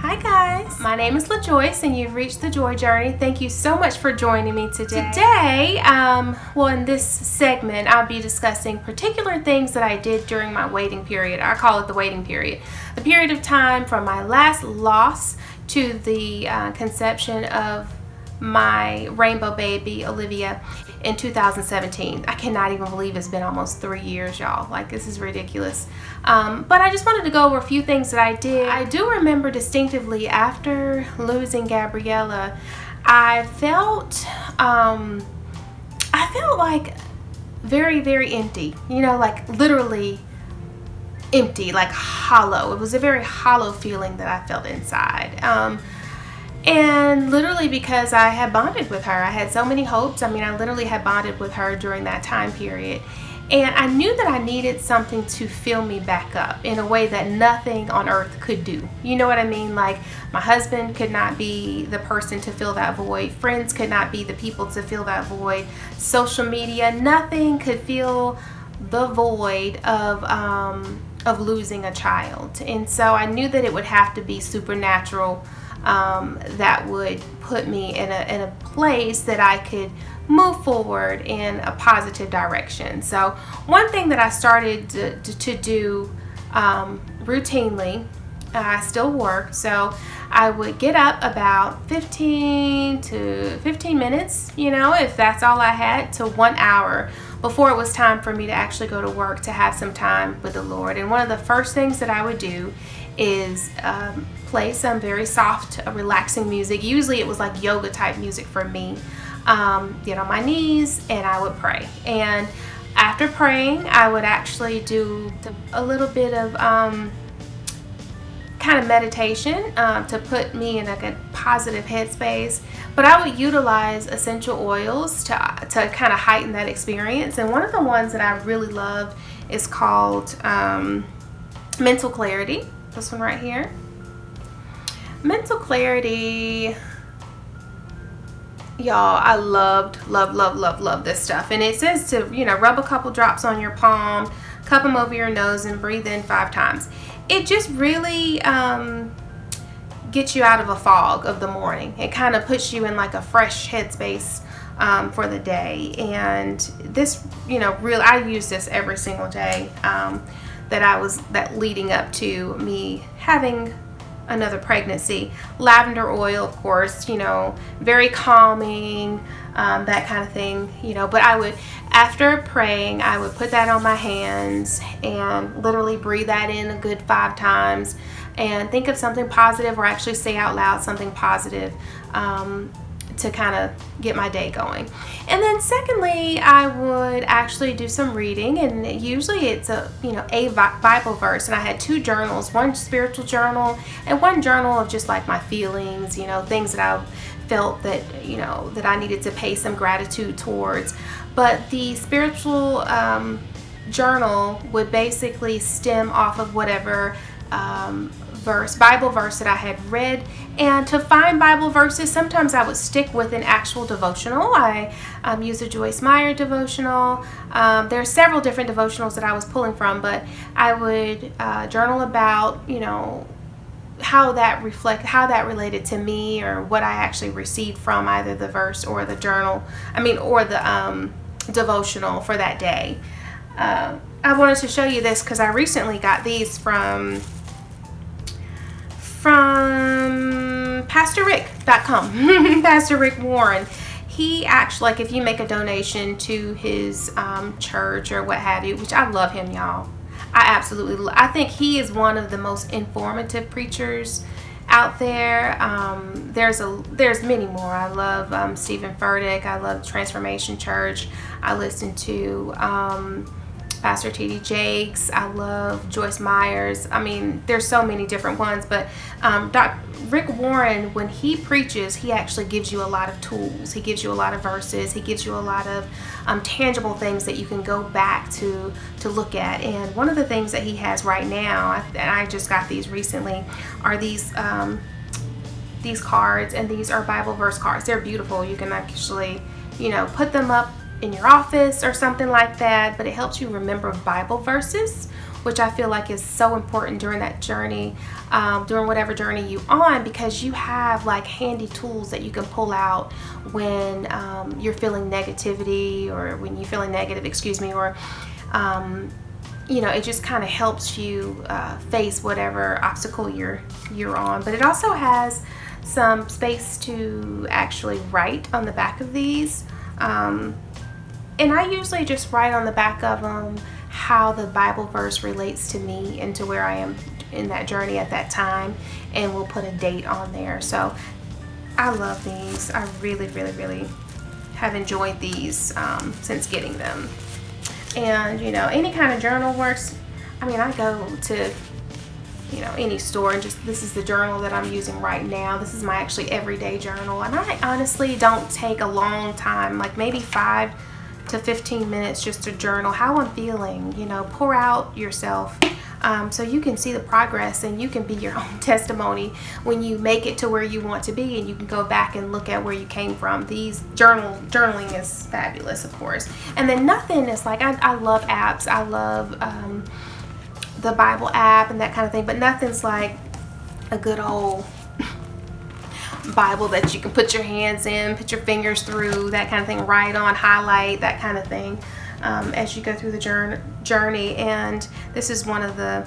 Hi guys, my name is LaJoyce and you've reached the Joy Journey. Thank you so much for joining me today. In this segment, I'll be discussing particular things that I did during my waiting period. I call it the waiting period. The period of time from my last loss to the conception of my rainbow baby, Olivia, in 2017. I cannot even believe it's been almost 3 years, y'all. Like, this is ridiculous. But I just wanted to go over a few things that I did. I do remember distinctively after losing Gabriella, I felt like very, very empty. You know, like literally empty, like hollow. It was a very hollow feeling that I felt inside. And literally because I had bonded with her. I had so many hopes. I literally had bonded with her during that time period. And I knew that I needed something to fill me back up in a way that nothing on earth could do. You know what I mean? Like, my husband could not be the person to fill that void. Friends could not be the people to fill that void. Social media, nothing could fill the void of losing a child. And so I knew that it would have to be supernatural. That would put me in a place that I could move forward in a positive direction. So one thing that I started to do routinely, I still work, so I would get up about 15 minutes, you know, if that's all I had, to 1 hour before it was time for me to actually go to work to have some time with the Lord. And one of the first things that I would do is play some very soft, relaxing music. Usually it was like yoga type music for me. Get on my knees and I would pray. And after praying, I would actually do a little bit of kind of meditation to put me in a positive headspace. But I would utilize essential oils to kind of heighten that experience. And one of the ones that I really love is called Mental Clarity. This one right here. Mental Clarity, y'all, I love this stuff. And it says to, you know, rub a couple drops on your palm, cup them over your nose, and breathe in 5 times. It just really gets you out of a fog of the morning. It kind of puts you in like a fresh headspace for the day. And this, you know, really, I use this every single day. That leading up to me having another pregnancy. Lavender oil, of course, you know, very calming, that kind of thing, you know. But I would, after praying, I would put that on my hands and literally breathe that in a good 5 times and think of something positive, or actually say out loud something positive to kind of get my day going. And then secondly, I would actually do some reading, and usually it's a Bible verse. And I had 2 journals, one spiritual journal and one journal of just like my feelings, you know, things that I felt that, you know, that I needed to pay some gratitude towards. But the spiritual journal would basically stem off of whatever Bible verse that I had read. And to find Bible verses, sometimes I would stick with an actual devotional. I use a Joyce Meyer devotional. There are several different devotionals that I was pulling from, but I would journal about, you know, how that related to me, or what I actually received from either the verse or the journal, or the devotional for that day. I wanted to show you this because I recently got these from PastorRick.com. Pastor Rick Warren. He actually, like, if you make a donation to his church or what have you, which I love him, y'all. I think he is one of the most informative preachers out there. There's many more. I love Stephen Furtick. I love Transformation Church. I listen to Pastor T.D. Jakes. I love Joyce Myers. There's so many different ones, but Dr. Rick Warren, when he preaches, he actually gives you a lot of tools. He gives you a lot of verses. He gives you a lot of tangible things that you can go back to look at. And one of the things that he has right now, and I just got these recently, are these cards, and these are Bible verse cards. They're beautiful. You can actually, you know, put them up in your office or something like that, but it helps you remember Bible verses, which I feel like is so important during that journey, during whatever journey you on, because you have like handy tools that you can pull out when you're feeling negativity, or when you're feeling negative, or it just kind of helps you face whatever obstacle you're on. But it also has some space to actually write on the back of these. And I usually just write on the back of them how the Bible verse relates to me and to where I am in that journey at that time, and we'll put a date on there. So I love these. I really, really, really have enjoyed these since getting them. And any kind of journal works. I mean, I go to any store and just, this is the journal that I'm using right now. This is my actually everyday journal, and I honestly don't take a long time, like maybe 5 to 15 minutes just to journal how I'm feeling. Pour out yourself, so you can see the progress, and you can be your own testimony when you make it to where you want to be, and you can go back and look at where you came from. These journaling is fabulous, of course. And then nothing is like, I love apps. I love the Bible app and that kind of thing, but nothing's like a good old Bible that you can put your hands in, put your fingers through, that kind of thing, write on, highlight, that kind of thing, as you go through the journey. And this is one of the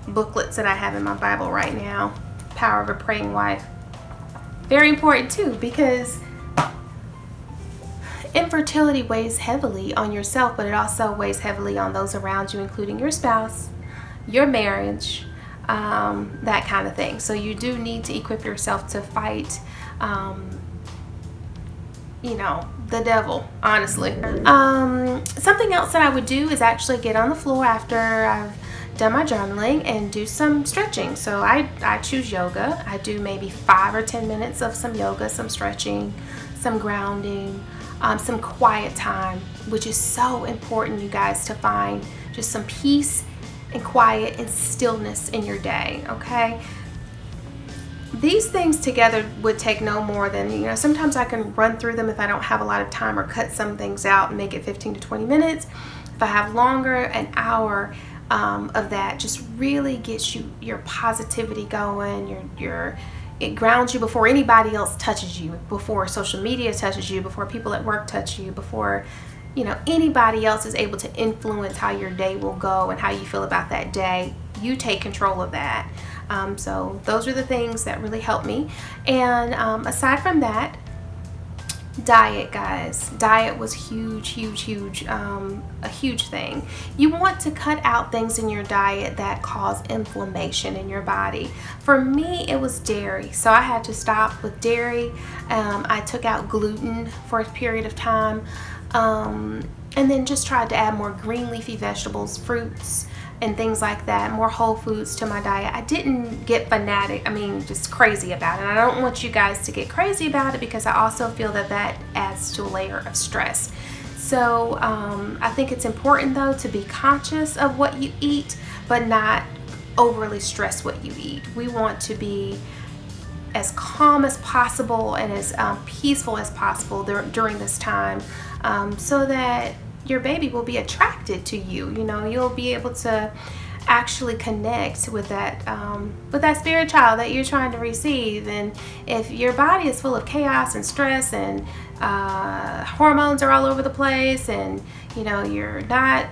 booklets that I have in my Bible right now, Power of a Praying Wife. Very important too, because infertility weighs heavily on yourself, but it also weighs heavily on those around you, including your spouse, your marriage, that kind of thing. So you do need to equip yourself to fight, the devil, honestly. Something else that I would do is actually get on the floor after I've done my journaling and do some stretching. So I choose yoga. I do maybe 5 or 10 minutes of some yoga, some stretching, some grounding, some quiet time, which is so important, you guys, to find just some peace and quiet and stillness in your day, okay? These things together would take no more than, sometimes I can run through them if I don't have a lot of time, or cut some things out and make it 15 to 20 minutes. If I have longer, an hour of that just really gets your positivity going, it grounds you before anybody else touches you, before social media touches you, before people at work touch you, before anybody else is able to influence how your day will go and how you feel about that day. You take control of that. So those are the things that really help me. And aside from that, diet, guys. Diet was huge, a huge thing. You want to cut out things in your diet that cause inflammation in your body. For me, it was dairy, so I had to stop with dairy. I took out gluten for a period of time, and then just tried to add more green leafy vegetables, fruits, and things like that, more whole foods to my diet. I didn't get fanatic, just crazy about it. And I don't want you guys to get crazy about it, because I also feel that adds to a layer of stress. So I think it's important, though, to be conscious of what you eat, but not overly stress what you eat. We want to be as calm as possible and as peaceful as possible during this time, so that your baby will be attracted to you. You'll be able to actually connect with that spirit child that you're trying to receive. And if your body is full of chaos and stress and hormones are all over the place, and you're not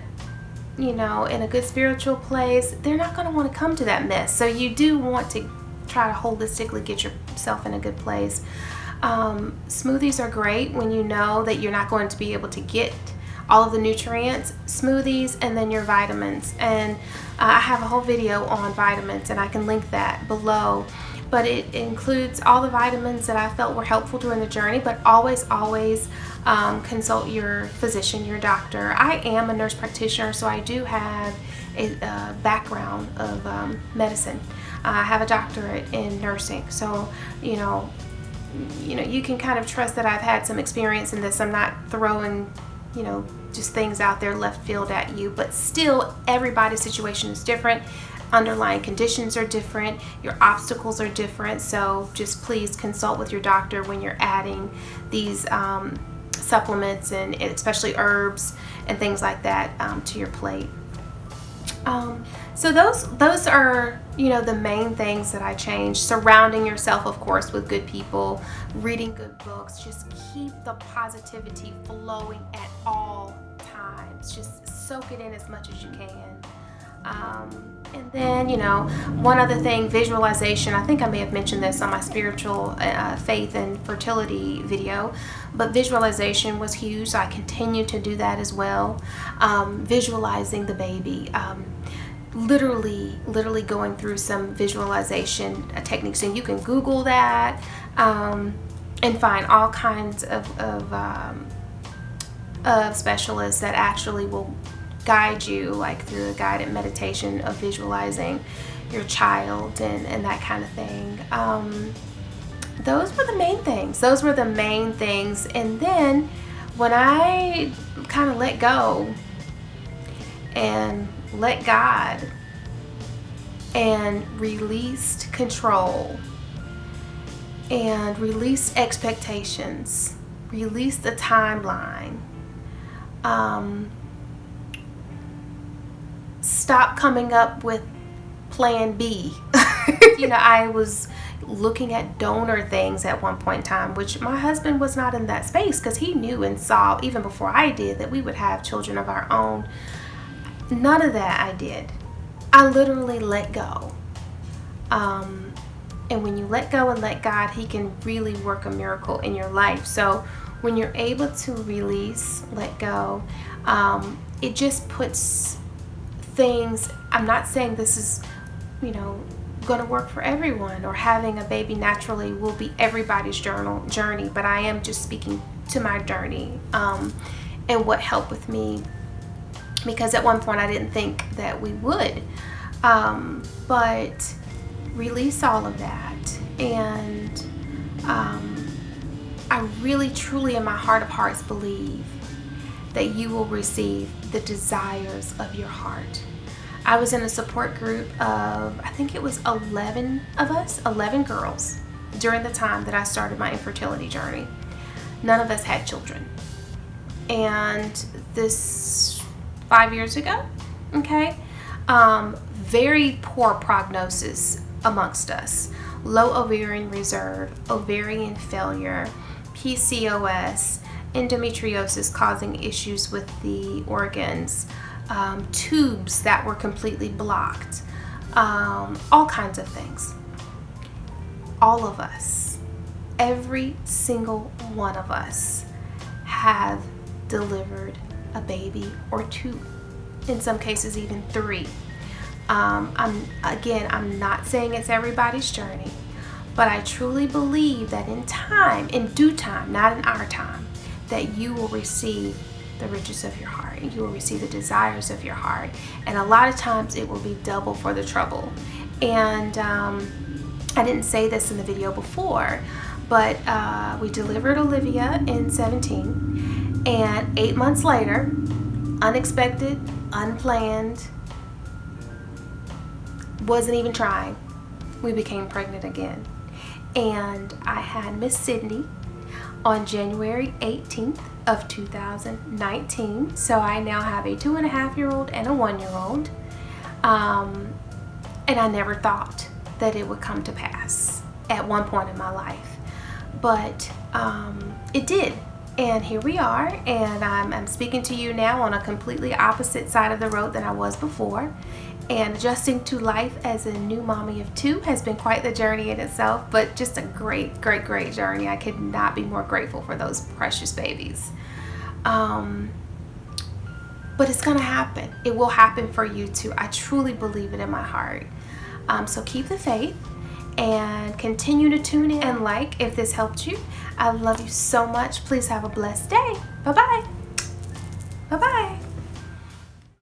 in a good spiritual place, they're not going to want to come to that mess. So you do want to try to holistically get yourself in a good place. Smoothies are great when you know that you're not going to be able to get all of the nutrients. Smoothies, and then your vitamins. And I have a whole video on vitamins, and I can link that below. But it includes all the vitamins that I felt were helpful during the journey. But always consult your physician, your doctor. I am a nurse practitioner, so I do have a background of medicine. I have a doctorate in nursing, so you can kind of trust that I've had some experience in this. I'm not throwing just things out there left field at you, but still everybody's situation is different. Underlying conditions are different. Your obstacles are different. So just please consult with your doctor when you're adding these supplements and especially herbs and things like that to your plate. So those are, you know, the main things that I changed. Surrounding yourself, of course, with good people, reading good books. Just keep the positivity flowing at all times. Just soak it in as much as you can. And then, you know, one other thing, visualization. I think I may have mentioned this on my spiritual faith and fertility video, but visualization was huge. So I continue to do that as well. Visualizing the baby. Literally going through some visualization techniques, and you can Google that and find all kinds of specialists that actually will guide you, like through a guided meditation of visualizing your child and that kind of thing. Those were the main things. And then when I kind of let go and let God and released control and released expectations, released the timeline, stop coming up with plan B. You know, I was looking at donor things at one point in time, which my husband was not in that space because he knew and saw even before I did that we would have children of our own. None of that I did. I literally let go. And when you let go and let God, He can really work a miracle in your life. So when you're able to release, let go, it just puts things, I'm not saying this is, you know, going to work for everyone, or having a baby naturally will be everybody's journey, but I am just speaking to my journey and what helped with me, because at one point I didn't think that we would, but release all of that. And I really truly in my heart of hearts believe that you will receive the desires of your heart. I was in a support group of, I think it was 11 of us, 11 girls, during the time that I started my infertility journey. None of us had children. And this 5 years ago, okay, very poor prognosis amongst us. Low ovarian reserve, ovarian failure, PCOS, endometriosis causing issues with the organs, tubes that were completely blocked, all kinds of things. All of us, every single one of us, have delivered a baby or two, in some cases even three. I'm not saying it's everybody's journey, but I truly believe that in time, in due time, not in our time, that you will receive the riches of your heart. You will receive the desires of your heart. And a lot of times it will be double for the trouble. And I didn't say this in the video before, but we delivered Olivia in 17. And 8 months later, unexpected, unplanned, wasn't even trying, we became pregnant again. And I had Miss Sydney on January 18th of 2019. So I now have a 2.5-year-old and a 1-year-old. And I never thought that it would come to pass at one point in my life. But it did. And here we are. And I'm speaking to you now on a completely opposite side of the road than I was before. And adjusting to life as a new mommy of 2 has been quite the journey in itself, but just a great, great, great journey. I could not be more grateful for those precious babies. But it's gonna happen. It will happen for you too. I truly believe it in my heart. So keep the faith and continue to tune in and like if this helped you. I love you so much. Please have a blessed day. Bye-bye. Bye-bye.